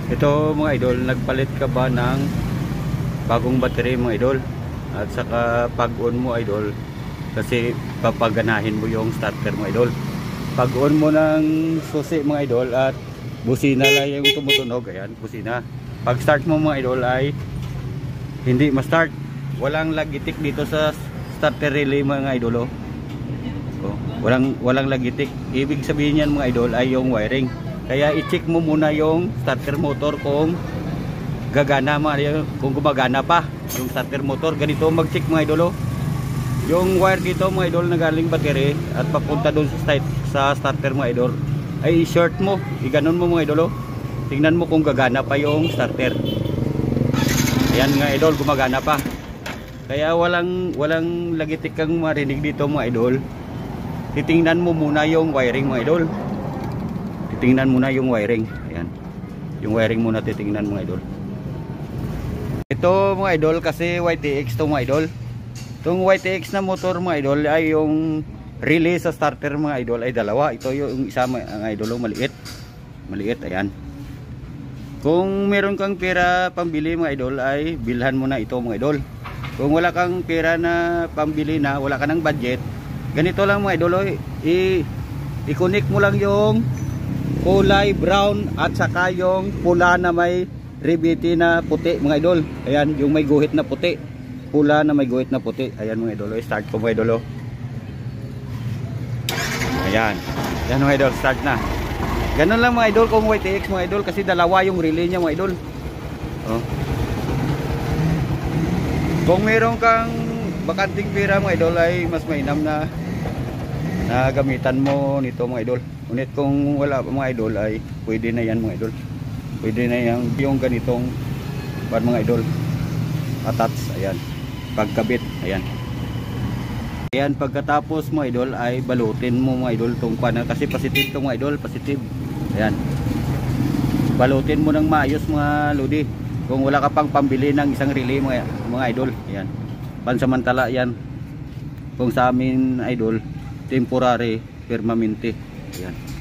Ito mga idol, nagpalit ka ba ng bagong battery mga idol? At saka pag-on mo idol, kasi papaganahin mo yung starter mga idol. Pag-on mo ng susi mga idol at busina lang yung tumutunog, ayan, busina. Pag start mo mga idol ay hindi ma-start. Walang lagitik dito sa starter relay mga idol. Walang lagitik. Ibig sabihin yan mga idol ay yung wiring. Kaya i-check mo muna yung starter motor kung gagana, kung gumagana pa yung starter motor. Ganito mag-check mga idol. Yung wire dito mga idol na galing battery at papunta doon sa starter mga idol ay i-short mo, i-ganon mo mga idol. Tingnan mo kung gagana pa yung starter. Ayan mga idol, gumagana pa. Kaya walang lagitik kang marinig dito mga idol. Titingnan mo muna yung wiring mga idol. Titingnan muna yung wiring. Ayan. Yung wiring muna titingnan mga idol. Ito mga idol kasi YTX to mga idol. Itong YTX na motor mga idol ay yung relay sa starter mga idol ay dalawa. Ito yung isa mga idol, maliit. Maliit, ayan. Kung meron kang pera pambili mga idol ay bilhan mo na ito mga idol. Kung wala kang pera na pambili na, wala ka ng budget, ganito lang mga idol, i-connect mo lang yung kulay brown at saka yung pula na may ribiti na puti mga idol. Ayan, yung may guhit na puti, pula na may guhit na puti. Ayan mga idol, start ko mga idol. Ayan, ayan mga idol, start na. Ganun lang mga idol kung YTX mga idol, kasi dalawa yung relay niya mga idol. Kung meron kang bakanting pera mga idol ay mas mainam na gamitan mo nito mga idol. Ngunit kung wala pa mga idol ay pwede na yan mga idol. Pwede na yan yung ganitong mga idol. Attach, ayan. Pagkabit, ayan. Ayan, pagkatapos mga idol ay balutin mo mga idol itong panel. Kasi positive itong mga idol, positive. Ayan. Balutin mo ng maayos mga lodi. Kung wala ka pang pambili ng isang relay mga idol. Ayan. Pansamantala yan. Kung sa amin idol, temporary permanente. Ayan.